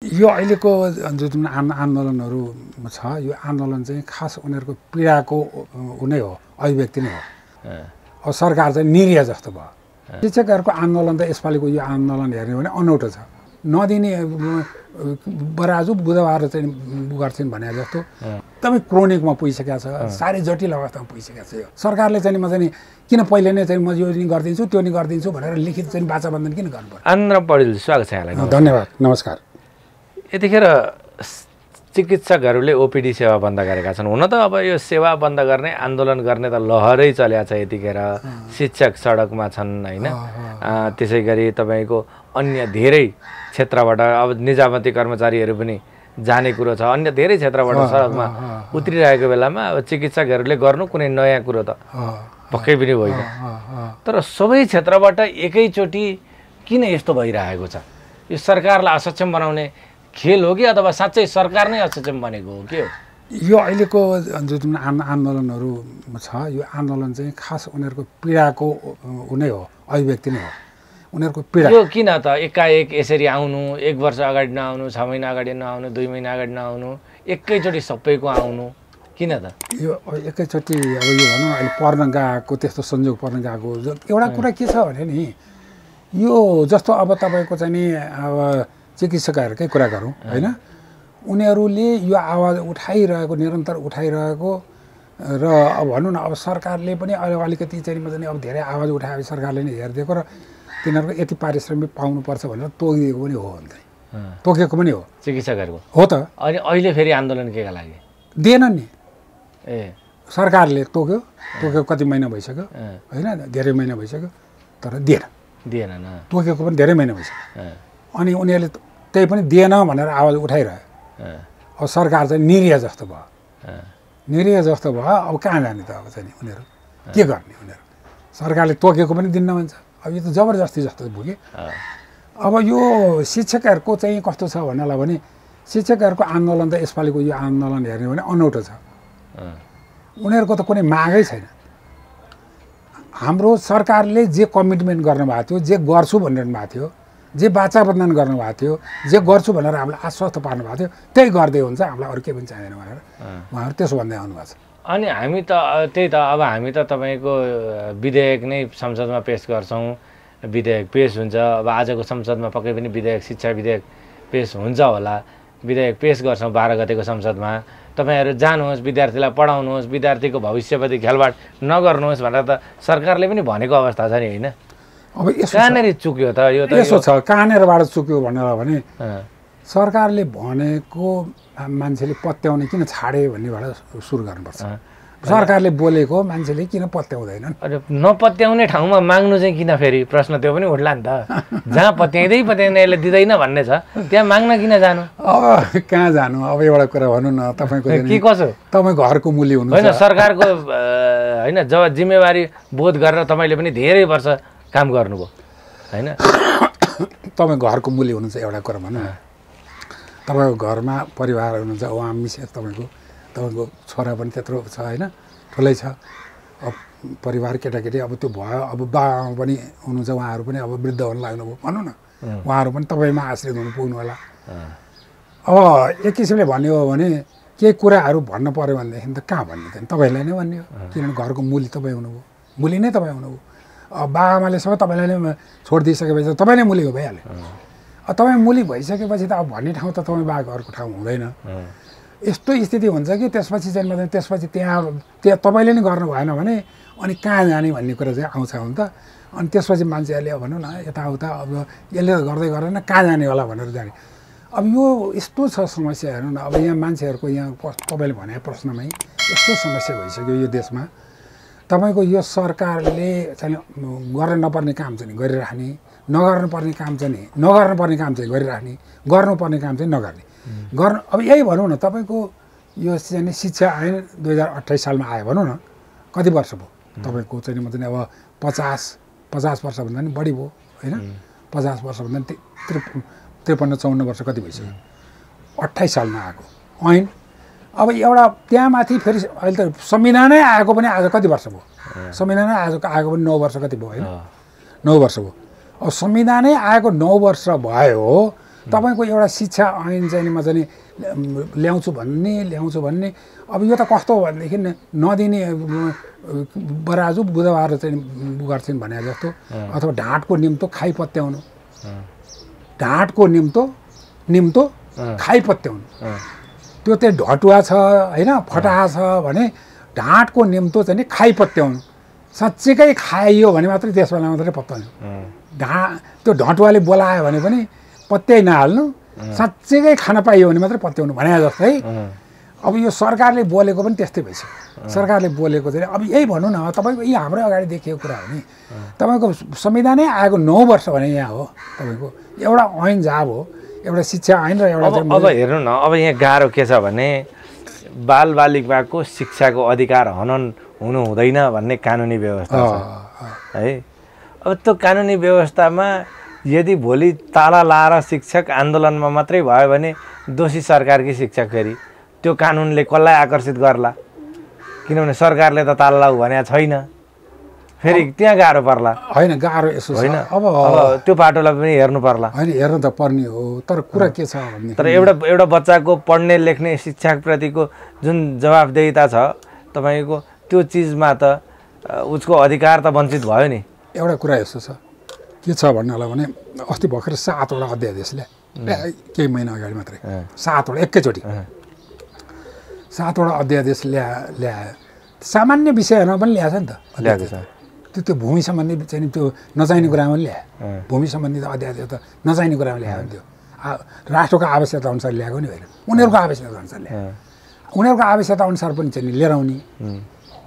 यो अहिलेको जुन आन्दोलनहरू छ यो आन्दोलन चाहिँ खास उनीहरूको पीडाको नै हो, अभिव्यक्ति नै हो। अब सरकार चाहिँ निरीह जस्तो भयो। शिक्षकहरूको आन्दोलन त यसपालिको यो आन्दोलन हेर्ने हो भने अनौठो छ। नदिने बराजु बुधबार चाहिँ गर्छन् भने जस्तो एकदमै क्रोनिकमा पुगिसकेको छ, साह्रै जटिल अवस्थामा पुगिसकेको छ। यो सरकारले चाहिँ म चाहिँ किन पहिले नै चाहिँ म यो नि गरिदिन्छु त्यो नि गरिदिन्छु भनेर लिखित चाहिँ बाचा बन्धन किन गर्नु पर्यो? आन्द्र पौडेल, स्वागत छ यहाँलाई। धन्यवाद, नमस्कार। यतिखेर चिकित्सकहरूले ओपिडी सेवा बन्द गरेका छन्। हुन त अब यो सेवा बन्द गर्ने, आन्दोलन गर्ने त लहरै चलेको छ। यतिखेर शिक्षक सडकमा छन् होइन। त्यसै गरी तपाईँको अन्य धेरै क्षेत्रबाट अब निजामती कर्मचारीहरू पनि जाने कुरो छ। अन्य धेरै क्षेत्रबाट सडकमा उत्रिरहेको बेलामा अब चिकित्सकहरूले गर्नु कुनै नयाँ कुरो त पक्कै पनि होइन। तर सबै क्षेत्रबाट एकैचोटि किन यस्तो भइरहेको छ? यो सरकारलाई असक्षम बनाउने खेल हो कि अथवा साँच्चै सरकार नै असक्षम बनेको हो के हो? यो अहिलेको जुन आन्दोलनहरू छ यो आन्दोलन चाहिँ खास उनीहरूको पीडाको नै हो, अभिव्यक्ति नै हो। उनीहरूको पीडा यो किन त एकाएक यसरी आउनु, 1 वर्ष अगाडि नआउनु, 6 महिना अगाडि नआउनु, 2 महिना अगाडि नआउनु, एकैचोटि सबैको आउनु किन त? यो एकैचोटि अब यो भनौँ अहिले पर्न गएको, त्यस्तो संयोग पर्न गएको। एउटा कुरा के छ भने नि यो जस्तो अब तपाईँको चाहिँ नि अब चिकित्सकहरूकै कुरा गरौँ होइन, उनीहरूले यो आवाज उठाइरहेको, निरन्तर उठाइरहेको र अब भनौँ न अब सरकारले पनि अलिकति चाहिँ अब धेरै आवाज उठाए सरकारले नै हेरिदिएको र तिनीहरूको यति पारिश्रमिक पाउनुपर्छ भनेर तोकिदिएको पनि हो। अन्त तोकेको पनि हो चिकित्सकहरूको हो त। अनि अहिले फेरि आन्दोलन केका लागि दिएन नि, सरकारले तोक्यो कति महिना भइसक्यो होइन, धेरै महिना भइसक्यो तर दिएन। तोकेको पनि धेरै महिना भइसक्यो। अनि उनीहरूले त्यही पनि दिएन भनेर आवाज उठाइरह्यो। अब सरकार चाहिँ निरीह जस्तो भयो। अब कहाँ जाने त? अब चाहिँ उनीहरू के गर्ने? उनीहरू सरकारले तोकेको पनि दिन्न भन्छ। अब यो त जबरजस्ती जस्तो पुग्यो। अब यो शिक्षकहरूको चाहिँ कस्तो छ भन्नलाई भने शिक्षकहरूको आन्दोलन त यसपालिको यो आन्दोलन हेर्ने हो भने अनौठो छ। उनीहरूको त कुनै मागै छैन। हाम्रो सरकारले जे कमिटमेन्ट गर्नुभएको थियो, जे गर्छु भनिरहनु भएको थियो, जे बाचा बन्धन गर्नुभएको थियो, जे गर्छु भनेर हामीलाई आश्वस्त पार्नु भएको थियो, त्यही गर्दै हुन्छ, हामीलाई अरू केही पनि चाहिँदैन भनेर उहाँहरू त्यसो भन्दै आउनुभएको छ। अनि हामी त त्यही त अब हामी त तपाईँको विधेयक नै संसदमा पेस गर्छौँ, विधेयक पेस हुन्छ। अब आजको संसदमा पक्कै पनि विधेयक, शिक्षा विधेयक पेस हुन्छ होला। विधेयक पेस गर्छौँ 12 गतेको संसदमा। तपाईँहरू जानुहोस्, विद्यार्थीलाई पढाउनुहोस्, विद्यार्थीको भविष्यप्रति खेलवाड नगर्नुहोस् भनेर त सरकारले पनि भनेको अवस्था छ नि होइन। अब कहाँनिर चुक्यो त? यो त यसो छ, कहाँनिरबाट चुक्यो भनेर भने सरकारले भनेको मान्छेले पत्याउने किन छाडे भन्नेबाट सुरु गर्नुपर्छ। सरकारले बोलेको मान्छेले किन पत्याउँदैनन्? नपत्याउने ठाउँमा माग्नु चाहिँ किन? फेरि प्रश्न त्यो पनि उठ्ला नि त। जहाँ पत्याउँदै यसले दिँदैन भन्ने छ त्यहाँ माग्न किन जानु? अब कहाँ जानु? अब एउटा कुरा भनौँ न, तपाईँको के कसो तपाईँको घरको मूल्य हुनु होइन, सरकारको होइन जब जिम्मेवारी बोध गरेर तपाईँले पनि धेरै वर्ष काम गर्नुभयो होइन, तपाईँको घरको मूल्य हुनुहुन्छ एउटा कुरा भनौँ न। तपाईँको घरमा परिवार हुनुहुन्छ, उहाँ मिसेस, तपाईँको छोरा पनि त्यत्रो छ होइन, ठुलै छ। अब परिवार केटाकेटी अब त्यो भयो। अब बाबा पनि हुनुहुन्छ, उहाँहरू पनि अब वृद्ध हुन लाग्नुभयो भनौँ न, उहाँहरू पनि तपाईँमा आश्रित हुनु पुग्नु होला। अब एक किसिमले भन्ने हो भने केही कुराहरू भन्नु पऱ्यो भनेदेखि त कहाँ भन्ने त? तपाईँलाई नै भन्ने हो, किनभने घरको मूल्य तपाईँ हुनुभयो, मूल्य नै तपाईँ हुनुभयो। अब बाबाआमाले सबै तपाईँलाई नै छोडिदिइसकेपछि तपाईँ नै मूल्य हो भइहाल्यो। अब तपाईँ मूल्य भइसकेपछि त अब भन्ने ठाउँ त तपाईँ बाबाको अर्को ठाउँ हुँदैन। यस्तो स्थिति हुन्छ कि त्यसपछि चाहिँ त्यसपछि त्यहाँ तपाईँले नै गर्नु भएन भने अनि कहाँ जाने भन्ने कुरा चाहिँ आउँछ हुन त। अनि त्यसपछि मान्छेहरूले अब भनौँ न यताउता अब यसले गर्दै गरेन कहाँ जाने होला भनेर जाने। अब यो यस्तो छ समस्या हेर्नु न। अब यहाँ मान्छेहरूको यहाँ तपाईँले भने प्रश्नमै यस्तो समस्या भइसक्यो यो देशमा। तपाईँको यो सरकारले चाहिँ गर्न नपर्ने काम चाहिँ गरिराख्ने, नगर्नुपर्ने काम चाहिँ गरिराख्ने, गर्नुपर्ने काम चाहिँ नगर्ने गर्नु। अब यही भनौँ न, तपाईँको यो चाहिँ शिक्षा ऐन 2028 सालमा आयो भनौँ न, कति वर्ष भयो तपाईँको चाहिँ म चाहिँ अब 50 वर्षभन्दा पनि बढी भयो होइन। 50 वर्षभन्दा पनि 53-54 वर्ष कति भइसक्यो। 28 सालमा आएको ऐन। अब एउटा त्यहाँमाथि फेरि अहिले त संविधानै आएको पनि आज कति वर्ष भयो? संविधानै आएको पनि 9 वर्ष कति भयो होइन, 9 वर्ष भयो। अब संविधानै आएको 9 वर्ष भयो तपाईँको एउटा शिक्षा ऐन चाहिँ म चाहिँ ल्याउँछु भन्ने अब यो त कस्तो हो भनेदेखि नदिने बराजु बुधबार चाहिँ गर्छन् भने जस्तो अथवा ढाँटको निम्तो खाइपत्याउनु ढाँटको निम्तो खाइपत्याउनु त्यो चाहिँ ढटुवा छ होइन फटाहा छ भने ढाँटको निम्तो चाहिँ नि खाइपत्याउनु साँच्चीकै खाइयो भने मात्रै त्यस बेला मात्रै पत्याउनु त्यो ढटुवाले बोलायो भने पनि पत्याइ नहाल्नु साँच्चीकै खान पाइयो भने मात्रै पत्याउनु भने जस्तै अब यो सरकारले बोलेको पनि त्यस्तै भइसक्यो सरकारले बोलेको चाहिँ अब यही भनौँ न तपाईँको यी हाम्रो अगाडि देखिएको कुरा हो नि तपाईँको संविधानै आएको 9 वर्ष भने यहाँ हो तपाईँको एउटा ऐन जाब हो एउटा शिक्षा ऐन र एउटा अब हेर्नु न अब यहाँ गाह्रो के छ भने बालबालिकाको शिक्षाको अधिकार हनन हुनु हुँदैन भन्ने कानुनी व्यवस्था छ है अब त्यो कानुनी व्यवस्थामा यदि भोलि ताला लाएर शिक्षक आन्दोलनमा मात्रै भयो भने दोषी सरकारकी शिक्षक फेरि त्यो कानुनले कसलाई आकर्षित गर्ला किनभने सरकारले त ताला लाऊ भनेको छैन फेरि त्यहाँ गाह्रो पर्ला होइन गाह्रो यसो होइन अब त्यो बाटोलाई पनि हेर्नु पर्ला होइन हेर्नु त पर्ने हो तर कुरा के छ भने तर एउटा बच्चाको पढ्ने लेख्ने शिक्षाप्रतिको जुन जवाफदेहिता छ तपाईँको त्यो चिजमा त उसको अधिकार त वञ्चित भयो नि एउटा कुरा यस्तो छ के छ भन्नलाई भने अस्ति भर्खर 7वटा अध्यादेशले केही महिना अगाडि मात्रै 7वटा एकैचोटि 7वटा अध्यादेश ल्यायो सामान्य विषयहरूमा पनि ल्याएको छ नि त ल्याएको छ त्यो भूमि सम्बन्धी चाहिँ त्यो नचाहिने कुरामा पनि ल्यायो भूमि सम्बन्धी अध्यादेश त नचाहिने कुरामा ल्यायो नि त्यो राष्ट्रको आवश्यकता अनुसार ल्याएको नि होइन उनीहरूको आवश्यकता अनुसार ल्यायो उनीहरूको आवश्यकता अनुसार पनि चाहिँ लिएर आउने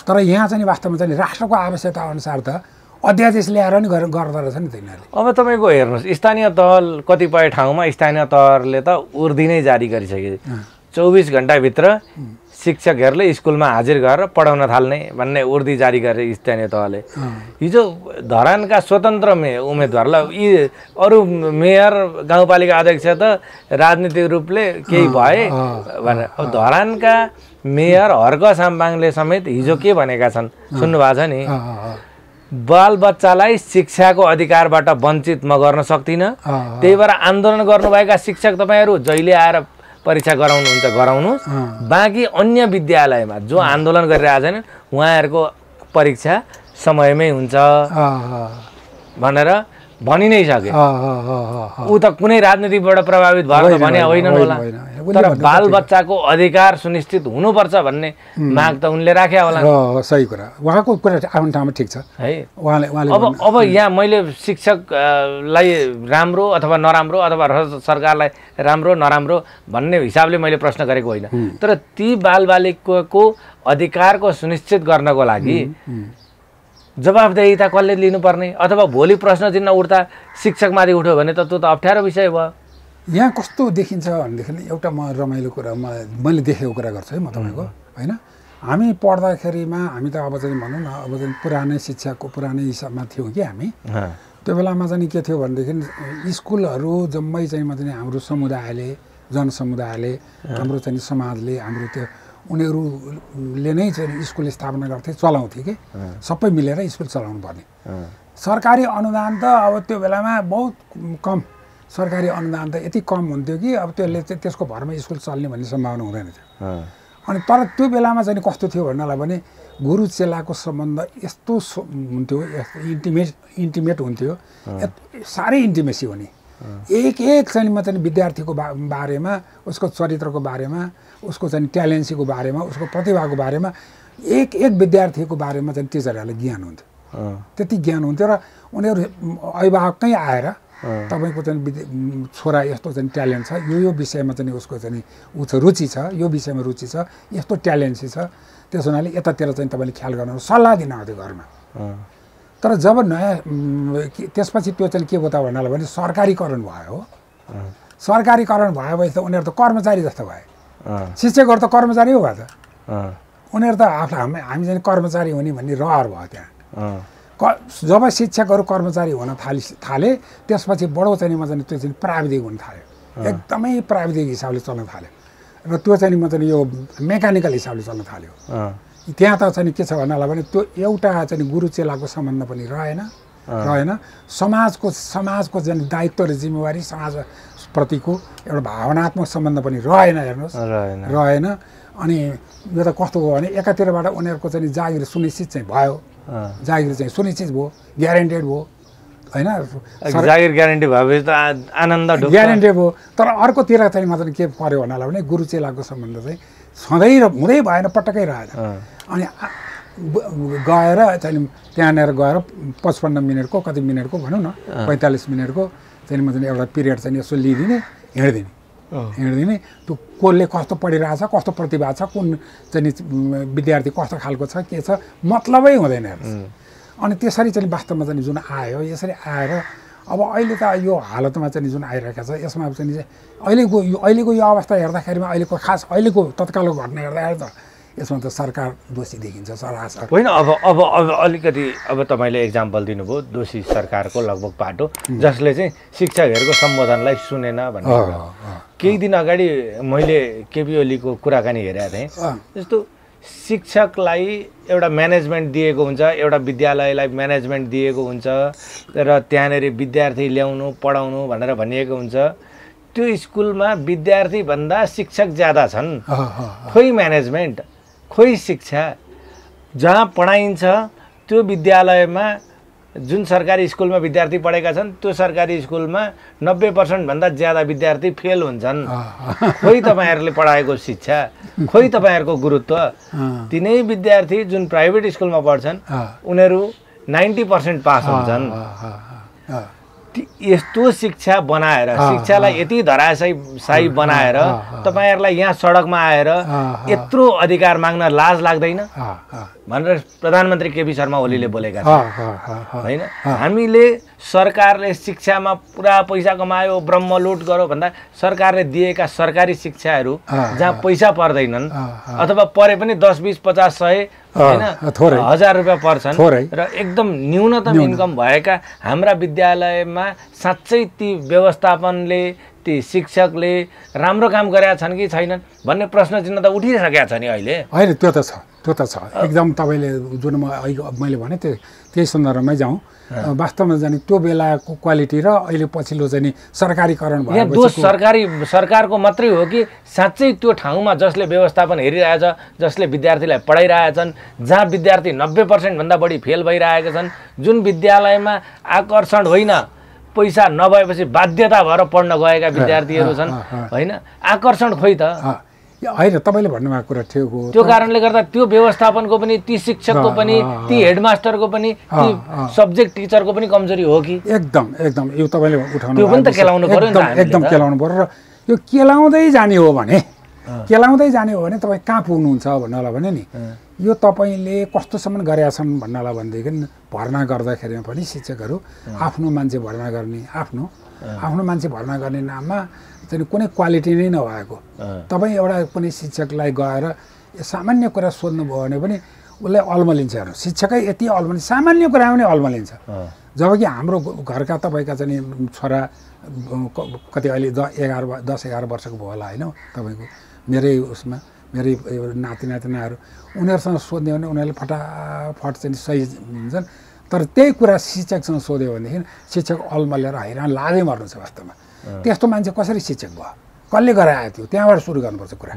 तर यहाँ चाहिँ वास्तवमा चाहिँ राष्ट्रको आवश्यकता अनुसार त अध्यादेश ल्याएर नि गर्दो रहेछ नि त यिनीहरूले अब तपाईँको हेर्नुहोस् स्थानीय तहल कतिपय ठाउँमा स्थानीय तहले त उर्दी नै जारी गरिसके 24 घण्टाभित्र शिक्षकहरूले स्कुलमा हाजिर गरेर पढाउन थाल्ने भन्ने उर्दी जारी गरे स्थानीय तहले हिजो धरानका स्वतन्त्र उम्मेदवारलाई यी अरू मेयर गाउँपालिका अध्यक्ष त राजनीतिक रूपले केही भए भनेर अब धरानका मेयर हर्क साम्बाङले समेत हिजो के भनेका छन् सुन्नुभएको छ नि बालबच्चालाई शिक्षाको अधिकारबाट वञ्चित म गर्न सक्दिनँ त्यही भएर आन्दोलन गर्नुभएका शिक्षक तपाईँहरू जहिले आएर परीक्षा गराउनुहुन्छ गराउनुहोस् बाँकी अन्य विद्यालयमा जो आन्दोलन गरिरहेछन् उहाँहरूको परीक्षा समयमै हुन्छ भनेर भनि नै सके ऊ त कुनै राजनीतिबाट प्रभावित भएको त भने होइनन् होला तर बालबच्चाको अधिकार सुनिश्चित हुनुपर्छ भन्ने माग त उनले राख्या होला सही कुरा उहाँको कुरा आफ्नो ठाउँमा ठिक छ है उहाँले अब यहाँ मैले शिक्षकलाई राम्रो अथवा नराम्रो अथवा सरकारलाई राम्रो नराम्रो भन्ने हिसाबले मैले प्रश्न गरेको होइन तर ती बालबालिकाको अधिकारको सुनिश्चित गर्नको लागि जवाफदेहिता कसले लिनुपर्ने अथवा भोलि प्रश्न चिन्ह उठ्दा शिक्षकमाथि उठ्यो भने त त्यो त अप्ठ्यारो विषय भयो यहाँ कस्तो देखिन्छ भनेदेखि एउटा म रमाइलो कुरा मैले देखेको कुरा गर्छु है म तपाईँको होइन हामी पढ्दाखेरिमा हामी त अब चाहिँ भनौँ न अब चाहिँ पुरानै शिक्षाको पुरानै हिसाबमा थियौँ कि हामी त्यो बेलामा चाहिँ के थियो भनेदेखि स्कुलहरू जम्मै चाहिँ चाहिँ हाम्रो समुदायले जनसमुदायले हाम्रो चाहिँ समाजले हाम्रो त्यो उनीहरूले नै चाहिँ स्कुल स्थापना गर्थे चलाउँथे कि सबै मिलेर स्कुल चलाउनु पर्ने सरकारी अनुदान त अब त्यो बेलामा बहुत कम सरकारी अनुदान त यति कम हुन्थ्यो कि अब त्यसले चाहिँ त्यसको भरमा स्कुल चल्ने भन्ने सम्भावना हुँदैन थियो अनि तर त्यो बेलामा चाहिँ कस्तो थियो भन्नलाई भने गुरु चेलाको सम्बन्ध यस्तो हुन्थ्यो इन्टिमेट हुन्थ्यो साह्रै इन्टिमेसी हुने एक चाहिँ म चाहिँ विद्यार्थीको बारेमा उसको चरित्रको बारेमा उसको चाहिँ ट्यालेन्सीको बारेमा उसको प्रतिभाको बारेमा एक विद्यार्थीको बारेमा चाहिँ टिचरहरूलाई ज्ञान हुन्थ्यो त्यति ज्ञान हुन्थ्यो र उनीहरू अभिभावककै आएर तपाईँको चाहिँ छोरा यस्तो चाहिँ ट्यालेन्ट छ यो विषयमा चाहिँ उसको चाहिँ ऊ छ रुचि छ यो विषयमा रुचि छ यस्तो ट्यालेन्सी छ त्यस हुनाले यतातिर चाहिँ तपाईँले ख्याल गर्नु सल्लाह दिन आउँथ्यो घरमा तर जब नयाँ त्यसपछि त्यो चाहिँ के भयो त भन्नालाई भने सरकारीकरण भयो सरकारीकरण भएपछि त उनीहरू त कर्मचारी जस्तो भए शिक्षकहरू त कर्मचारी हो भयो त उनीहरू त हामी चाहिँ कर्मचारी हुने भन्ने रहर भयो त्यहाँ जब शिक्षकहरू कर्मचारी हुन थाले त्यसपछि बडो चाहिँ म चाहिँ त्यो चाहिँ प्राविधिक हुन थाल्यो एकदमै प्राविधिक हिसाबले चल्न थाल्यो र त्यो चाहिँ म चाहिँ यो मेकानिकल हिसाबले चल्न थाल्यो त्यहाँ त चाहिँ के छ भन्नलाई भने त्यो एउटा चाहिँ गुरु चेलाको सम्बन्ध पनि रहेन समाजको चाहिँ दायित्व र जिम्मेवारी समाज त्यसप्रतिको एउटा भावनात्मक सम्बन्ध पनि रहेन हेर्नुहोस् रहेन अनि यो त कस्तो भयो भने एकातिरबाट उनीहरूको चाहिँ जागिर सुनिश्चित चाहिँ भयो जागिर चाहिँ सुनिश्चित भयो ग्यारेन्टेड भयो होइन जागिर ग्यारेन्टी भएपछि त आनन्द ग्यारेन्टी भयो तर अर्कोतिर चाहिँ मतलब के पर्यो भन्नालाई भने गुरु चेलाको सम्बन्ध चाहिँ सधैँ हुँदै भएन पटक्कै रहेन अनि गएर चाहिँ त्यहाँनिर गएर 55 मिनटको कति मिनटको भनौँ न 45 मिनटको चाहिँ म चाहिँ एउटा पिरियड चाहिँ यसो लिइदिने हिँड्दिने त्यो कसले कस्तो पढिरहेछ कस्तो प्रतिभा छ कुन चाहिँ विद्यार्थी कस्तो खालको छ के छ मतलबै हुँदैन अनि त्यसरी चाहिँ वास्तवमा चाहिँ जुन आयो यसरी आएर अब अहिले त यो हालतमा चाहिँ जुन आइरहेको छ यसमा चाहिँ अहिलेको यो अवस्था हेर्दाखेरिमा अहिलेको खास अहिलेको तत्कालको घटना हेर्दाखेरि त यसमा त सरकार दोषी देखिन्छ सरासर होइन अब अलिकति अब तपाईँले इक्जाम्पल दिनुभयो दोषी सरकारको लगभग पाटो जसले चाहिँ शिक्षकहरूको सम्बोधनलाई सुनेन भन्ने केही दिन अगाडि मैले केपी ओलीको कुराकानी हेरेको थिएँ जस्तो शिक्षकलाई एउटा म्यानेजमेन्ट दिएको हुन्छ एउटा विद्यालयलाई म्यानेजमेन्ट दिएको हुन्छ र त्यहाँनिर विद्यार्थी ल्याउनु पढाउनु भनेर भनिएको हुन्छ त्यो स्कुलमा विद्यार्थीभन्दा शिक्षक ज्यादा छन् खोइ म्यानेजमेन्ट खोइ शिक्षा जहाँ पढाइन्छ त्यो विद्यालयमा जुन सरकारी स्कुलमा विद्यार्थी पढेका छन् त्यो सरकारी स्कुलमा 90% भन्दा ज्यादा विद्यार्थी फेल हुन्छन् खोइ तपाईँहरूले पढाएको शिक्षा खोइ तपाईँहरूको गुरुत्व तिनै विद्यार्थी जुन प्राइभेट स्कुलमा पढ्छन् उनीहरू 90% पास हुन्छन् यस्तो शिक्षा बनाएर शिक्षालाई यति धराशायी बनाएर तपाईहरुलाई यहाँ सडकमा आएर यत्रो अधिकार माग्न लाज लाग्दैन भनेर प्रधानमन्त्री केपी शर्मा ओलीले बोलेका छन् हैन हामीले सरकारले शिक्षामा पुरा पैसा कमायो ब्रह्मलुट गर्यो भन्दा सरकारले दिएका सरकारी शिक्षाहरू जहाँ पैसा पर्दैनन् अथवा परे पनि 10 20 50 100 हैन 1000 रुपैयाँ पर्छन् र एकदम न्यूनतम इन्कम भएका हाम्रा विद्यालयमा साच्चै ती व्यवस्थापनले ती शिक्षकले राम्रो काम गरेका छन् कि छैनन् भन्ने प्रश्न चिन्ह त उठिसकेका छ नि अहिले हैन त्यो त छ एकदम तपाईले जुन मैले भने त्यही सन्दर्भमै जाउँ वास्तवमा जाने त्यो बेलाको क्वालिटी र अहिले पछिल्लो चाहिँ सरकारीकरण भयो दोष सरकारको मात्रै हो कि साच्चै त्यो ठाउँमा जसले व्यवस्थापन हेरिरहेछ जसले विद्यार्थीलाई पढाइरहेछन् जहाँ विद्यार्थी 90% भन्दा बढी फेल भइरहेका छन् जुन विद्यालयमा आकर्षण होइन पैसा नभएपछि बाध्यता भएर पढ्न गएका विद्यार्थीहरू छन् हैन आकर्षण खोइ त हैन तपाईले भन्नुभएको कुरा ठिक हो त्यो कारणले गर्दा त्यो व्यवस्थापनको पनि ती शिक्षकको पनि ती हेडमास्टरको पनि ती सब्जेक्ट टिचरको पनि कमजोरी हो कि एकदम यो तपाईले उठाउनु त्यो पनि त केलाउनु पर्यो नि त एकदम केलाउनु पर्यो र यो केलाउँदै जाने हो भने तपाई कहाँ पुग्नुहुन्छ भन्नलाई भने नि यो तपाईले कस्तोसम्म गरेका छन् भन्नलाई भनेदेखि भर्ना गर्दाखेरिमा पनि शिक्षकहरू आफ्नो मान्छे भर्ना गर्ने आफ्नो मान्छे भर्ना गर्ने नाममा चाहिँ कुनै क्वालिटी नै नभएको तपाई एउटा कुनै शिक्षकलाई गएर सामान्य कुरा सोध्नु भयो भने पनि उसले अल्मलिन्छ हेर्नु शिक्षकै यति अल्मलिन्छ सामान्य कुरा पनि अल्मलिन्छ जबकि हाम्रो घरका तपाईका चाहिँ छोरा कति अहिले 10-11 वर्षको भयो होला हैन तपाईको मेरै नाति नातिनाहरू उनीहरूसँग सोध्यो भने उनीहरूले फटाफट चाहिँ सही हुन्छन् तर त्यही कुरा शिक्षकसँग सोध्यो भनेदेखि शिक्षक अल्मलेर हैरान लागै मर्नु छ वास्तवमा त्यस्तो मान्छे कसरी शिक्षक भयो कसले गराएको थियो त्यहाँबाट सुरु गर्नुपर्छ कुरा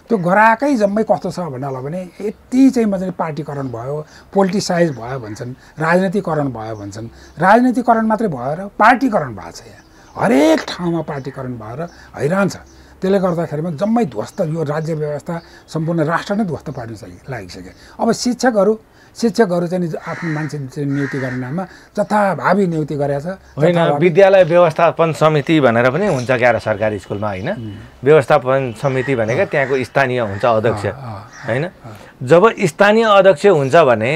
त्यो गराएकै जम्मै कस्तो छ भन्नलाई भने यति चाहिँ मजाले पार्टीकरण भयो पोलिटिसाइज भयो भन्छन् राजनीतिकरण भयो भन्छन् राजनीतिकरण मात्रै भएर पार्टीकरण भएको छ यहाँ हरेक ठाउँमा पार्टीकरण भएर हैरान छ त्यसले गर्दाखेरिमा जम्मै ध्वस्त यो राज्य व्यवस्था सम्पूर्ण राष्ट्र नै ध्वस्त पार्न लागिसक्यो अब शिक्षकहरू चाहिँ आफ्नो मान्छे नियुक्ति गर्ने नाममा जथाभावी नियुक्ति गरेछ होइन विद्यालय व्यवस्थापन समिति भनेर पनि हुन्छ क्या सरकारी स्कुलमा हैन व्यवस्थापन समिति भनेको त्यहाँको स्थानीय हुन्छ अध्यक्ष हैन जब स्थानीय अध्यक्ष हुन्छ भने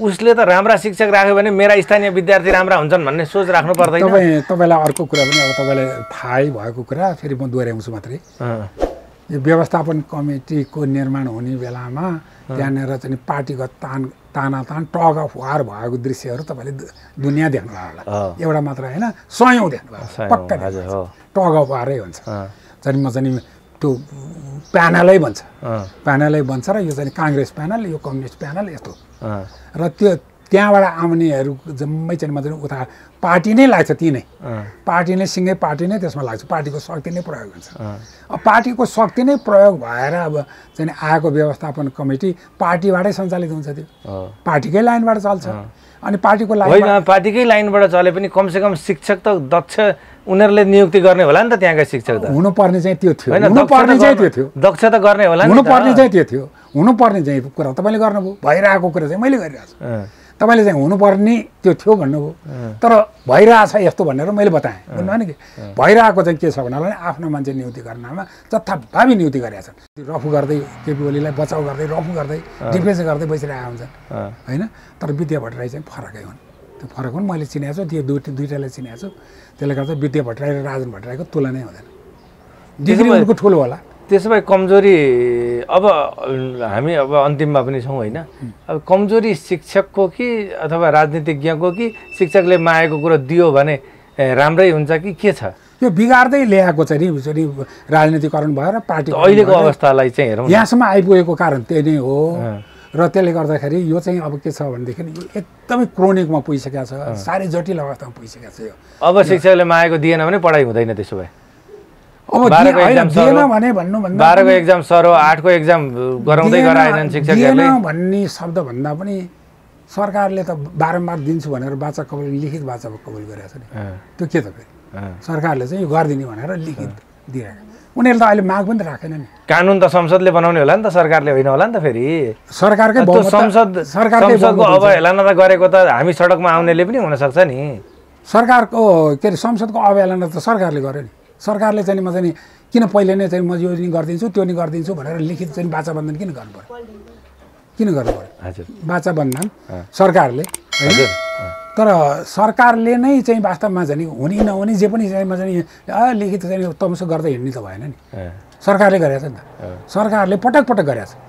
उसले त राम्रा शिक्षक राख्यो भने मेरा स्थानीय विद्यार्थी राम्रा हुन्छन् भन्ने सोच राख्नु पर्दैन तपाईलाई अर्को कुरा पनि अब तपाईलाई थाहै भएको कुरा फेरि म दोहोऱ्याउँछु मात्रै यो व्यवस्थापन कमिटीको निर्माण हुने बेलामा त्यहाँनिर चाहिँ पार्टीगत तानातान टग अफ वार भएको दृश्यहरू तपाईँले दुनियाँ देख्नुभयो होला एउटा मात्र होइन सयौँ देख्नुभयो पक्का टग अफ वारै हुन्छ चाहिँ म चाहिँ त्यो प्यानलै बन्छ र यो चाहिँ काङ्ग्रेस प्यानल यो कम्युनिस्ट प्यानल यस्तो र त्यो त्यहाँबाट आउनेहरू जम्मै चाहिँ मजाले उता पार्टी नै लाग्छ ती नै पार्टी नै सिँगै पार्टी नै त्यसमा लाग्छ पार्टीको शक्ति नै प्रयोग हुन्छ अब पार्टीको शक्ति नै प्रयोग भएर अब चाहिँ आएको व्यवस्थापन कमिटी पार्टीबाटै सञ्चालित हुन्छ त्यो पार्टीकै लाइनबाट चल्छ अनि पार्टीको लाइन पार्टीकै लाइनबाट चले पनि कमसेकम शिक्षक त दक्ष उनीहरूले नियुक्ति गर्ने होला नि त त्यहाँका शिक्षक त हुनुपर्ने चाहिँ त्यो थियो हुनुपर्ने चाहिँ त्यो थियो दक्ष त गर्ने होला नि हुनुपर्ने चाहिँ त्यो थियो हुनुपर्ने चाहिँ कुरा तपाईँले गर्नुभयो भइरहेको कुरा चाहिँ मैले गरिरहेको छु तपाईँले चाहिँ हुनुपर्ने त्यो थियो भन्नुभयो तर भइरहेछ यस्तो भनेर मैले बताएँ बुझ्नुभयो नि कि भइरहेको चाहिँ के छ भन्नाले आफ्नो मान्छे नियुक्ति गर्नमा जथाभावी नियुक्ति गरेका छन् रफु गर्दै केपी ओलीलाई बचाउ गर्दै रफु गर्दै डिफेन्स गर्दै बसिरहेका हुन्छन् होइन तर विद्या भट्टराई चाहिँ फरकै हुन् त्यो फरक हुन् मैले चिनेको छु त्यो दुईवटालाई चिनेको छु त्यसले गर्दा विद्या भट्टराई र राजन भट्टराईको तुलनै हुँदैन डिग्री उनको ठुलो होला त्यसो भए कमजोरी अब हामी अब अन्तिममा पनि छौँ होइन अब कमजोरी शिक्षकको कि अथवा राजनीतिज्ञको कि शिक्षकले मागेको कुरो दियो भने राम्रै हुन्छ कि के छ यो बिगार्दै ल्याएको चाहिँ नि राजनीतिकरण भएर पार्टी अहिलेको अवस्थालाई चाहिँ हेरौँ यहाँसम्म आइपुगेको कारण त्यही नै हो र त्यसले गर्दाखेरि यो चाहिँ अब के छ भनेदेखि यो एकदमै क्रोनिकमा पुगिसकेको छ साह्रै जटिल अवस्थामा पुगिसकेको छ यो अब शिक्षकले मागेको दिएन भने पढाइ हुँदैन त्यसो भए अब दिएन भने भन्नुभन्दा 12को एक्जाम सर हो 8को एक्जाम गराउँदै गराएनन् शिक्षकहरूले भन्ने शब्द भन्दा पनि सरकारले त बारम्बार दिन्छु भनेर वाचा कबुल लिखित वाचा कबुल गरेको छ नि त्यो के त फेरि सरकारले चाहिँ यो गरिदिने भनेर लिखित दिएको उनीहरूले त अहिले माग पनि राखेन नि कानुन त संसदले बनाउने होला नि त सरकारले होइन होला नि त फेरि सरकारकै संसदको अवहेलना त गरेको त हामी सडकमा आउनेले पनि हुनसक्छ नि सरकारको के अरे संसदको अवहेलना त सरकारले गर्यो नि सरकारले चाहिँ म चाहिँ किन पहिले नै चाहिँ म यो नि गरिदिन्छु त्यो नि गरिदिन्छु भनेर लिखित चाहिँ वाचा बन्धन किन गर्नु पर्यो किन गर्नु पर्यो हजुर वाचा बन्धन सरकारले होइन तर सरकारले नै चाहिँ वास्तवमा चाहिँ हुने नहुने जे पनि चाहिँ चाहिँ लिखित चाहिँ तमसो गर्दै हिँड्ने त भएन नि सरकारले गरेको छ नि त सरकारले पटक पटक गरेको छ